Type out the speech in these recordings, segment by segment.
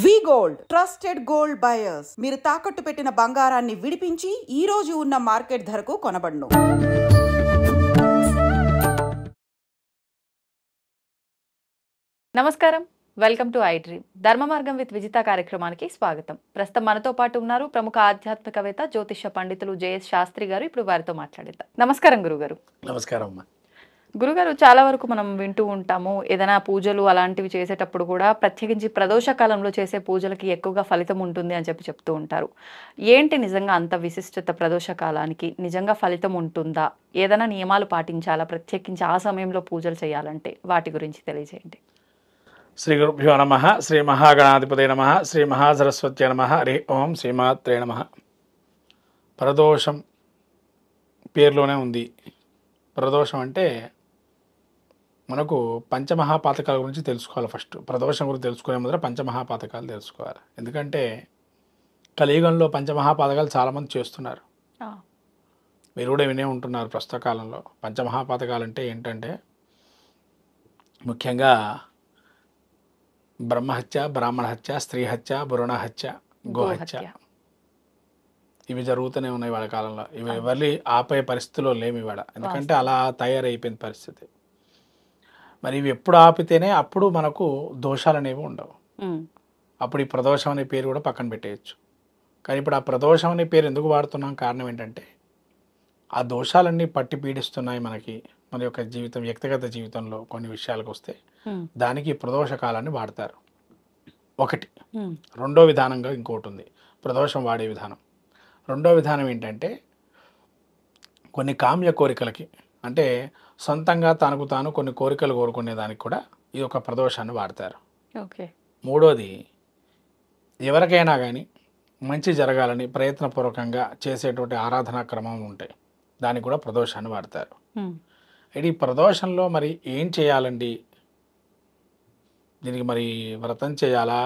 వి gold trusted gold buyers. మీరు తాకట్టు పెట్టిన బంగారాన్ని విడిపించి ఈ రోజు ఉన్న మార్కెట్ ధరకు కొనబడును. నమస్కారం, వెల్కమ్ టు ఐ డ్రీమ్. ధర్మ మార్గం విత్ విజిత కార్యక్రమానికి స్వాగతం. ప్రస్తుతం మనతో పాటు ఉన్నారు ప్రముఖ ఆధ్యాత్మికవేత్త, జ్యోతిష పండితులు జేఎస్ శాస్త్రి గారు. ఇప్పుడు వారితో మాట్లాడేద్దాం. నమస్కారం గురుగారు. నమస్కారం అమ్మా. గురుగారు, చాలా వరకు మనం వింటూ ఉంటాము, ఏదైనా పూజలు అలాంటివి చేసేటప్పుడు కూడా ప్రత్యేకించి ప్రదోష కాలంలో చేసే పూజలకి ఎక్కువగా ఫలితం ఉంటుంది అని చెప్తూ ఉంటారు. ఏంటి నిజంగా అంత విశిష్టత? ప్రదోష కాలానికి నిజంగా ఫలితం ఉంటుందా? ఏదైనా నియమాలు పాటించాలా ప్రత్యేకించి ఆ సమయంలో పూజలు చేయాలంటే? వాటి గురించి తెలియజేయండి. శ్రీ గురుభ్యో నమః. శ్రీ మహాగణాధిపతయ నమః. శ్రీ మహాసరస్వత్యై నమః. హరి ఓం. శ్రీమాత్రే నమః. ప్రదోషం పేరులోనే ఉంది. ప్రదోషం అంటే మనకు పంచమహాపాతకాల గురించి తెలుసుకోవాలి. ఫస్ట్ ప్రదోషం గురించి తెలుసుకునే ముందర పంచమహాపాతకాలు తెలుసుకోవాలి. ఎందుకంటే కలియుగంలో పంచమహాపాతకాలు చాలామంది చేస్తున్నారు. మీరు కూడా వినే ఉంటున్నారు ప్రస్తుత కాలంలో. పంచమహాపాతకాలు అంటే ఏంటంటే ముఖ్యంగా బ్రహ్మహత్య, బ్రాహ్మణ హత్య, స్త్రీ హత్య, భ్రూణ హత్య, గోహత్య. ఇవి జరుగుతూనే ఉన్నాయి వాళ్ళ కాలంలో. ఇవి ఎవరి ఆపే పరిస్థితిలో లేమి ఇవాళ. ఎందుకంటే అలా తయారైపోయింది పరిస్థితి. మరి ఇవి ఎప్పుడు ఆపితేనే అప్పుడు మనకు దోషాలు అనేవి ఉండవు. అప్పుడు ఈ ప్రదోషం అనే పేరు కూడా పక్కన పెట్టేయచ్చు. కానీ ఇప్పుడు ఆ ప్రదోషం అనే పేరు ఎందుకు వాడుతున్నాం? కారణం ఏంటంటే ఆ దోషాలన్నీ పట్టి పీడిస్తున్నాయి మనకి. మన యొక్క జీవితం, వ్యక్తిగత జీవితంలో కొన్ని విషయాలకు వస్తే దానికి ప్రదోష కాలాన్ని వాడతారు. ఒకటి. రెండో విధానంగా ఇంకోటి ఉంది ప్రదోషం వాడే విధానం. రెండో విధానం ఏంటంటే కొన్ని కామ్య కోరికలకి, అంటే సొంతంగా తనకు తాను కొన్ని కోరికలు కోరుకునే దానికి కూడా ఈ యొక్క ప్రదోషాన్ని వాడతారు. ఓకే. మూడోది, ఎవరికైనా కానీ మంచి జరగాలని ప్రయత్నపూర్వకంగా చేసేటువంటి ఆరాధనా క్రమం ఉంటాయి, దానికి కూడా ప్రదోషాన్ని వాడతారు. ఈ ప్రదోషంలో మరి ఏం చేయాలండి? దీనికి మరి వ్రతం చేయాలా,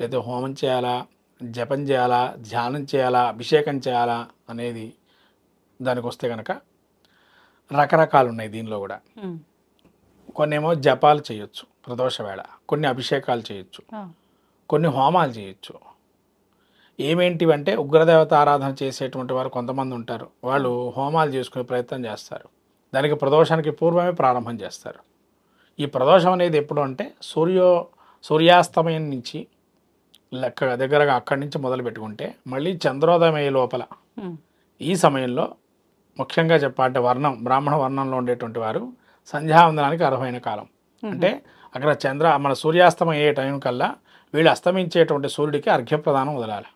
లేదా హోమం చేయాలా, జపం చేయాలా, ధ్యానం చేయాలా, అభిషేకం చేయాలా అనేది దానికి వస్తే కనుక రకరకాలు ఉన్నాయి దీనిలో కూడా. కొన్ని ఏమో జపాలు చేయొచ్చు ప్రదోష వేళ, కొన్ని అభిషేకాలు చేయొచ్చు, కొన్ని హోమాలు చేయొచ్చు. ఏమేంటివంటే ఉగ్రదేవత ఆరాధన చేసేటువంటి వారు కొంతమంది ఉంటారు, వాళ్ళు హోమాలు చేసుకునే ప్రయత్నం చేస్తారు. దానికి ప్రదోషానికి పూర్వమే ప్రారంభం చేస్తారు. ఈ ప్రదోషం అనేది ఎప్పుడు అంటే సూర్యాస్తమయం నుంచి లెక్క దగ్గరగా అక్కడి నుంచి మొదలు పెట్టుకుంటే మళ్ళీ చంద్రోదయం అయ్యే లోపల, ఈ సమయంలో ముఖ్యంగా చెప్పాలంటే బ్రాహ్మణ వర్ణంలో ఉండేటువంటి వారు సంధ్యావందనానికి అర్హమైన కాలం. అంటే అక్కడ మన సూర్యాస్తమయం అయ్యే టైం కల్లా వీళ్ళు అస్తమించేటువంటి సూర్యుడికి అర్ఘ్యప్రదానం వదలాలి.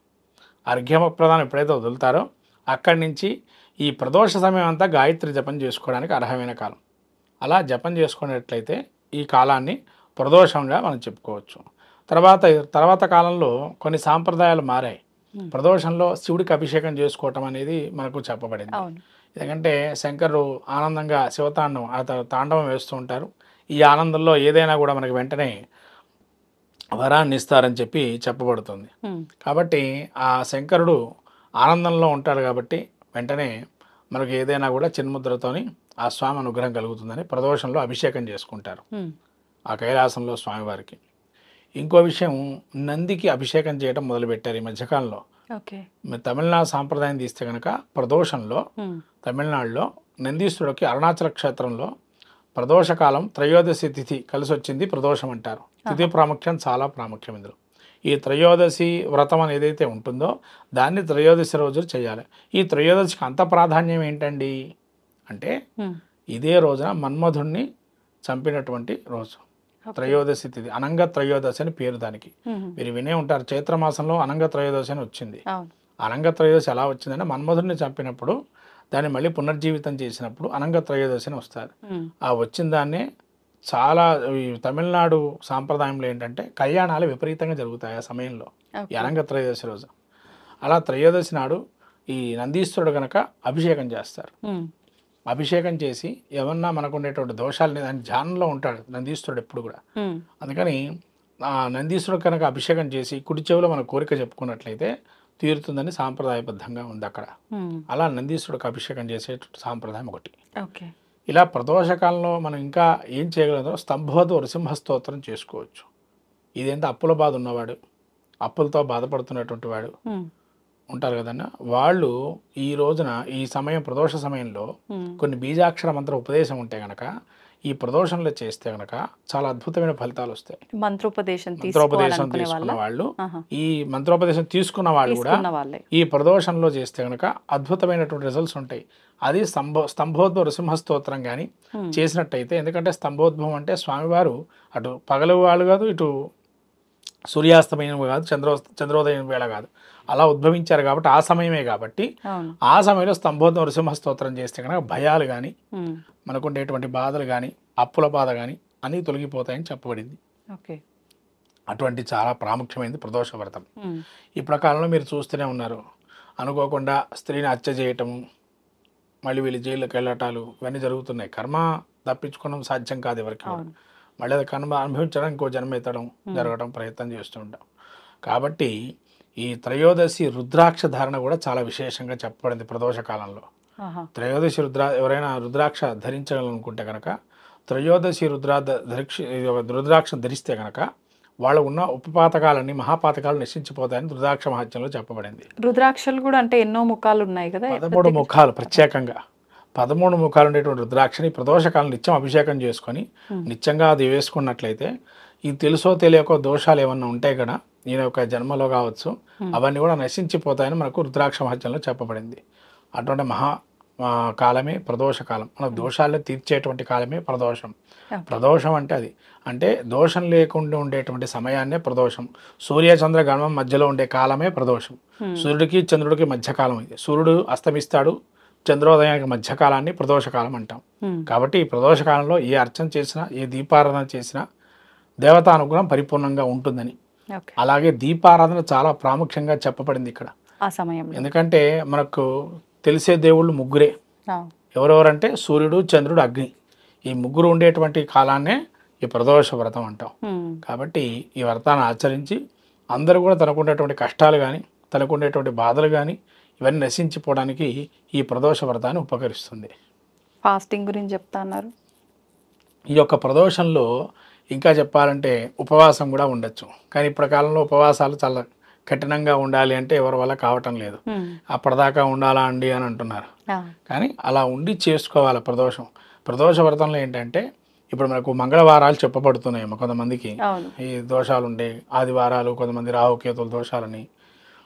అర్ఘ్యప్రదానం ఎప్పుడైతే వదులుతారో అక్కడి నుంచి ఈ ప్రదోష సమయం అంతా గాయత్రి జపం చేసుకోవడానికి అర్హమైన కాలం. అలా జపం చేసుకునేట్లయితే ఈ కాలాన్ని ప్రదోషంగా మనం చెప్పుకోవచ్చు. తర్వాత కాలంలో కొన్ని సాంప్రదాయాలు మారాయి. ప్రదోషంలో శివుడికి అభిషేకం చేసుకోవటం అనేది మనకు చెప్పబడింది. ఎందుకంటే శంకరుడు ఆనందంగా తాండవం వేస్తూ ఉంటారు. ఈ ఆనందంలో ఏదైనా కూడా మనకి వెంటనే వరాన్ని ఇస్తారని చెప్పబడుతుంది. కాబట్టి ఆ శంకరుడు ఆనందంలో ఉంటాడు కాబట్టి వెంటనే మనకు ఏదైనా కూడా చిన్ముద్రతోని ఆ స్వామి అనుగ్రహం కలుగుతుందని ప్రదోషంలో అభిషేకం చేసుకుంటారు ఆ కైలాసంలో స్వామివారికి. ఇంకో విషయం, నందికి అభిషేకం చేయడం మొదలుపెట్టారు ఈ మధ్యకాలంలో. తమిళనాడు సాంప్రదాయం తీస్తే కనుక ప్రదోషంలో తమిళనాడులో నందీశ్వరుడికి అరుణాచల క్షేత్రంలో ప్రదోషకాలం త్రయోదశి తిథి కలిసి వచ్చింది, ప్రదోషం అంటారు. తిథి ప్రాముఖ్యం చాలా ప్రాముఖ్యం ఇందులో. ఈ త్రయోదశి వ్రతం అని ఏదైతే ఉంటుందో దాన్ని త్రయోదశి రోజులు చేయాలి. ఈ త్రయోదశికి అంత ప్రాధాన్యం ఏంటండి అంటే ఇదే రోజున మన్మధుణ్ణి చంపినటువంటి రోజు త్రయోదశి తిథి. అనంగ త్రయోదశి అని పేరు దానికి. మీరు వినే ఉంటారు, చైత్రమాసంలో అనంగ త్రయోదశి అని వచ్చింది. అనంగ త్రయోదశి ఎలా వచ్చిందంటే మన్మధుడిని చంపినప్పుడు దాన్ని మళ్ళీ పునర్జీవితం చేసినప్పుడు అనంగ త్రయోదశి అని వస్తారు. ఆ వచ్చిన దాన్నే చాలా ఈ తమిళనాడు సాంప్రదాయంలో ఏంటంటే కళ్యాణాలు విపరీతంగా జరుగుతాయి ఆ సమయంలో, ఈ అనంగ త్రయోదశి రోజు. అలా త్రయోదశి నాడు ఈ నందీశ్వరుడు కనుక అభిషేకం చేస్తారు. అభిషేకం చేసి ఏమన్నా మనకు ఉండేటువంటి దోషాలని దాని ధ్యానంలో ఉంటాడు నందీశ్వరుడు ఎప్పుడు కూడా. అందుకని ఆ నందీశ్వరుడు కనుక అభిషేకం చేసి కుడి చెవిలో మన కోరిక చెప్పుకున్నట్లయితే తీరుతుందని సాంప్రదాయబద్ధంగా ఉంది అక్కడ. అలా నందీశ్వరుడికి అభిషేకం చేసే సాంప్రదాయం ఒకటి. ఇలా ప్రదోషకాలంలో మనం ఇంకా ఏం చేయగలదో స్తంభోద నృసింహ స్తోత్రం చేసుకోవచ్చు. ఇదేంత అప్పుల బాధ ఉన్నవాడు, అప్పులతో బాధపడుతున్నటువంటి వాడు ఉంటారు కదన్నా, వాళ్ళు ఈ రోజున ఈ సమయం ప్రదోష సమయంలో కొన్ని బీజాక్షర మంత్ర ఉపదేశం ఉంటే గనక ఈ ప్రదోషంలో చేస్తే గనక చాలా అద్భుతమైన ఫలితాలు వస్తాయి. మంత్రోపదేశం తీసుకున్న వాళ్ళు, ఈ మంత్రోపదేశం తీసుకున్న వాళ్ళు కూడా ఈ ప్రదోషంలో చేస్తే గనక అద్భుతమైనటువంటి రిజల్ట్స్ ఉంటాయి. అది స్తంభోద్భవ నృసింహ స్తోత్రం కానీ చేసినట్టయితే, ఎందుకంటే స్తంభోద్భవం అంటే స్వామివారు అటు పగలు వాళ్ళు కాదు, ఇటు సూర్యాస్తమయం కాదు, చంద్రోదయం వేళ కాదు, అలా ఉద్భవించారు కాబట్టి ఆ సమయమే కాబట్టి ఆ సమయంలో స్తంభోద్భవ నృసింహ స్తోత్రం చేస్తే కనుక భయాలు కానీ మనకుండేటువంటి బాధలు కానీ అప్పుల బాధ కానీ అన్నీ తొలగిపోతాయని చెప్పబడింది. అటువంటి చాలా ప్రాముఖ్యమైనది ప్రదోష వ్రతం. ఈ ప్రకారంలో మీరు చూస్తూనే ఉన్నారు, అనుకోకుండా స్త్రీని హత్య చేయటము, మళ్ళీ వీళ్ళు జైల్లోకి వెళ్ళటాలు ఇవన్నీ జరుగుతున్నాయి. కర్మ తప్పించుకోవడం సాధ్యం కాదు ఎవరికి, మళ్ళీ అది కర్మ అనుభవించడం ఇంకో జన్మ ఎత్తడం జరగడం ప్రయత్నం చేస్తూ ఉంటాం. కాబట్టి ఈ త్రయోదశి రుద్రాక్ష ధారణ కూడా చాలా విశేషంగా చెప్పబడింది ప్రదోష కాలంలో. త్రయోదశి ఎవరైనా రుద్రాక్ష ధరించాలనుకుంటే కనుక త్రయోదశి రుద్రాక్ష ధరిస్తే కనుక వాళ్ళు ఉన్న ఉపపాతకాలన్నీ మహాపాతకాలు నశించిపోతాయని రుద్రాక్ష మహత్యంలో చెప్పబడింది. రుద్రాక్షలు కూడా అంటే ఎన్నో ముఖాలు ఉన్నాయి కదా, 13 ముఖాలు, ప్రత్యేకంగా 13 ముఖాలు ఉండేటువంటి రుద్రాక్షని ప్రదోషకాలం నిత్యం అభిషేకం చేసుకొని నిత్యంగా అది వేసుకున్నట్లయితే ఈ తెలుసో తెలియకో దోషాలు ఏమన్నా ఉంటాయి కదా నేను ఒక జన్మలో కావచ్చు, అవన్నీ కూడా నశించిపోతాయని మనకు రుద్రాక్ష మహత్యంలో చెప్పబడింది. అటువంటి కాలమే ప్రదోష కాలం. మన దోషాలను తీర్చేటువంటి కాలమే ప్రదోషం. ప్రదోషం అంటే అది, అంటే దోషం లేకుండా ఉండేటువంటి సమయాన్నే ప్రదోషం. సూర్య చంద్ర గణం మధ్యలో ఉండే కాలమే ప్రదోషం. సూర్యుడికి చంద్రుడికి మధ్యకాలం ఇది. సూర్యుడు అస్తమిస్తాడు, చంద్రోదయానికి మధ్యకాలాన్ని ప్రదోషకాలం అంటాం. కాబట్టి ఈ ప్రదోషకాలంలో ఏ అర్చన చేసినా, ఏ దీపారాధన చేసినా దేవతానుగ్రహం పరిపూర్ణంగా ఉంటుందని. అలాగే దీపారాధన చాలా ప్రాముఖ్యంగా చెప్పబడింది ఇక్కడ ఆ సమయం. ఎందుకంటే మనకు తెలిసే దేవుళ్ళు ముగ్గురే. ఎవరెవరంటే సూర్యుడు, చంద్రుడు, అగ్ని. ఈ ముగ్గురు ఉండేటువంటి కాలాన్నే ఈ ప్రదోష వ్రతం అంటాం. కాబట్టి ఈ వ్రతాన్ని ఆచరించి అందరూ కూడా తనకుండేటువంటి కష్టాలు కానీ తనకుండేటువంటి బాధలు కానీ ఇవన్నీ నశించిపోవడానికి ఈ ప్రదోష వ్రతాన్ని ఉపకరిస్తుంది. ఫాస్టింగ్ గురించి చెప్తా అన్నారు. ఈ యొక్క ప్రదోషంలో ఇంకా చెప్పాలంటే ఉపవాసం కూడా ఉండొచ్చు. కానీ ఇప్పటి కాలంలో ఉపవాసాలు చాలా కఠినంగా ఉండాలి అంటే ఎవరి వల్ల కావటం లేదు. అప్పటిదాకా ఉండాలా అండి అని అంటున్నారు. కానీ అలా ఉండి చేసుకోవాలి ప్రదోష వ్రతంలో ఏంటంటే ఇప్పుడు మనకు మంగళవారాలు చెప్పబడుతున్నాయి కొంతమందికి, ఈ దోషాలు ఉండే ఆదివారాలు, కొంతమంది రాహుకేతుల దోషాలని,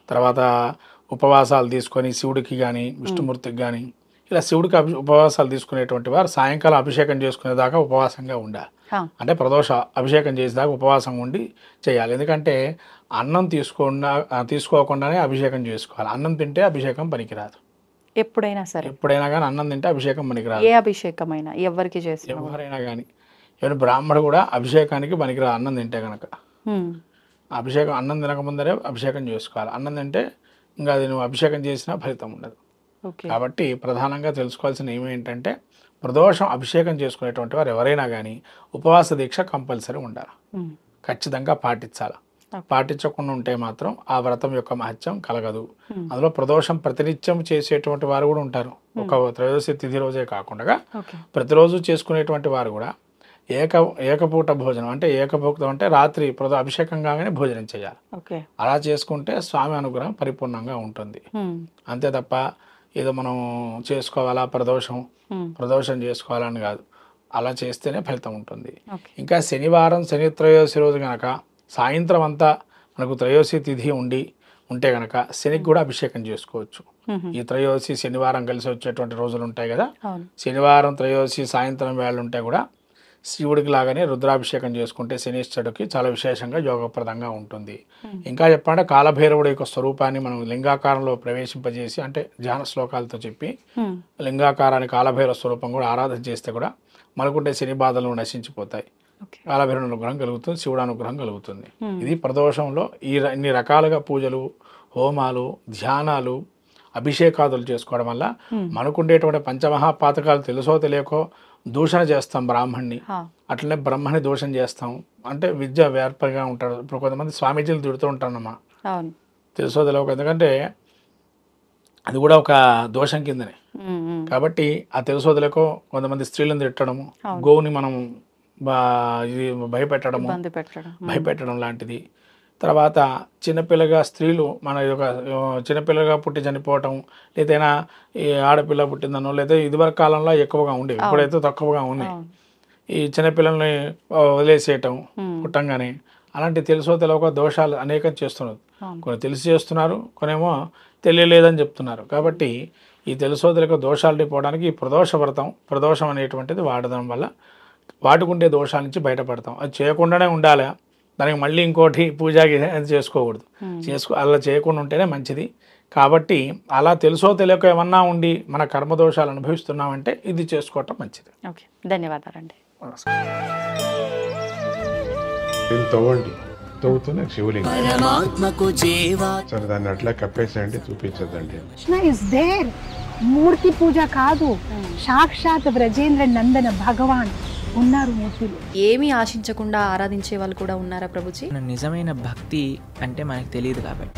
తర్వాత ఉపవాసాలు తీసుకొని శివుడికి కానీ విష్ణుమూర్తికి కానీ ఇలా శివుడికి ఉపవాసాలు తీసుకునేటువంటి వారు సాయంకాలం అభిషేకం చేసుకునేదాకా ఉపవాసంగా ఉండాలి. అంటే ప్రదోష అభిషేకం చేసేదాకా ఉపవాసం ఉండి చేయాలి. ఎందుకంటే అన్నం తీసుకోకుండానే అభిషేకం చేసుకోవాలి. అన్నం తింటే అభిషేకం పనికిరాదు. ఎప్పుడైనా కానీ అన్నం తింటే అభిషేకం పనికిరాదు. ఏ అభిషేకమైనా ఎవరికి చేసిన ఎవరైనా కానీ, ఎవరి బ్రాహ్మడు కూడా అభిషేకానికి పనికిరాదు అన్నం తింటే కనుక. అభిషేకం అన్నం తినకముందరే అభిషేకం చేసుకోవాలి. అన్నం తింటే ఇంకా అది నువ్వు అభిషేకం చేసినా ఫలితం ఉండదు. కాబట్టి ప్రధానంగా తెలుసుకోవాల్సిన ఏమేంటంటే ప్రదోషం అభిషేకం చేసుకునేటువంటి వారు ఎవరైనా కానీ ఉపవాస దీక్ష కంపల్సరీ ఉండాలి, ఖచ్చితంగా పాటించాలి. పాటించకుండా ఉంటే మాత్రం ఆ వ్రతం యొక్క మహత్యం కలగదు. అందులో ప్రదోషం ప్రతినిత్యం చేసేటువంటి వారు కూడా ఉంటారు. ఒక త్రయోదశి తిథి రోజే కాకుండా ప్రతిరోజు చేసుకునేటువంటి వారు కూడా ఏకపూట భోజనం, అంటే ఏకభోక్తం అంటే రాత్రి అభిషేకం కాగానే భోజనం చేయాలి. అలా చేసుకుంటే స్వామి అనుగ్రహం పరిపూర్ణంగా ఉంటుంది. అంతే తప్ప ఏదో మనం చేసుకోవాలా ప్రదోషం చేసుకోవాలని కాదు, అలా చేస్తేనే ఫలితం ఉంటుంది. ఇంకా శనివారం శని త్రయోదశి రోజు కనుక సాయంత్రం అంతా మనకు త్రయోదశి తిథి ఉంటే కనుక శనికి కూడా అభిషేకం చేసుకోవచ్చు. ఈ త్రయోదశి శనివారం కలిసి వచ్చేటువంటి రోజులు ఉంటాయి కదా, శనివారం త్రయోదశి సాయంత్రం వేళలు ఉంటే కూడా శివుడికి లాగానే రుద్రాభిషేకం చేసుకుంటే శనీశ్వరుడికి చాలా విశేషంగా యోగప్రదంగా ఉంటుంది. ఇంకా చెప్పాలంటే కాలభైరవుడి యొక్క స్వరూపాన్ని మనం లింగాకారంలో ప్రవేశింపజేసి, అంటే ధ్యాన శ్లోకాలతో చెప్పి లింగాకారాన్ని కాలభైరవ స్వరూపం కూడా ఆరాధన చేస్తే కూడా మనకుంటే శని బాధలు నశించిపోతాయి. కాలభైరవ అనుగ్రహం కలుగుతుంది, శివుడు అనుగ్రహం కలుగుతుంది. ఇది ప్రదోషంలో ఇన్ని రకాలుగా పూజలు, హోమాలు, ధ్యానాలు, అభిషేకాదులు చేసుకోవడం వల్ల మనకుండేటువంటి పంచమహాపాతకాలు తెలుసో తెలియకో దూషణ చేస్తాం బ్రాహ్మణ్ణి, అట్లనే బ్రహ్మని దూషణ చేస్తాం. అంటే విద్య వ్యాపకంగా ఉంటాడు. ఇప్పుడు కొంతమంది స్వామీజీలు తిడుతూ ఉంటానమ్మా తెలుసో తెలియక, ఎందుకంటే అది కూడా ఒక దోషం కిందనే. కాబట్టి ఆ తెలుసో తెలియకో కొంతమంది స్త్రీలను తిట్టడము, గోవుని మనం భయపెట్టడం లాంటిది, తర్వాత చిన్నపిల్లగా స్త్రీలు మన యొక్క చిన్నపిల్లగా పుట్టి చనిపోవటం, లేదైనా ఈ ఆడపిల్ల పుట్టిందనో, లేదా ఇదివరకు కాలంలో ఎక్కువగా ఉండేవి, ఇప్పుడైతే తక్కువగా ఉన్నాయి. ఈ చిన్నపిల్లల్ని వదిలేసేయటం పుట్టంగానే, అలాంటి తెలుసో తెలియక దోషాలు అనేకం చేస్తున్నారు. కొన్ని తెలిసి చేస్తున్నారు, కొనేమో తెలియలేదని చెప్తున్నారు. కాబట్టి ఈ తెలుసో తెలియక దోషాలు పోవడానికి ఈ ప్రదోషం అనేటువంటిది వాడడం వల్ల వాటికుండే దోషాల నుంచి బయటపడతాం. అది చేయకుండానే ఉండాలి, దానికి మళ్ళీ ఇంకోటి పూజకి చేసుకోకూడదు. అలా చేయకుండా ఉంటేనే మంచిది. కాబట్టి అలా తెలుసో తెలియక ఏమన్నా ఉండి మన కర్మదోషాలు అనుభవిస్తున్నామంటే ఇది చేసుకోవటం మంచిది. ఓకే, ధన్యవాదాలండి. తవ్వండి, తవ్వుతూనే శివలింగం సరే దాన్ని అట్లా కప్పేసేయండి, చూపించదండి. మూర్తి పూజ కాదు, సాక్షాత్ బ్రజేంద్ర నందన భగవాన్ ఉన్నారు మూర్తిలో. ఏమీ ఆశించకుండా ఆరాధించే వాళ్ళు కూడా ఉన్నారా ప్రభుజీ? నిజమైన భక్తి అంటే మనకు తెలియదు కాబట్టి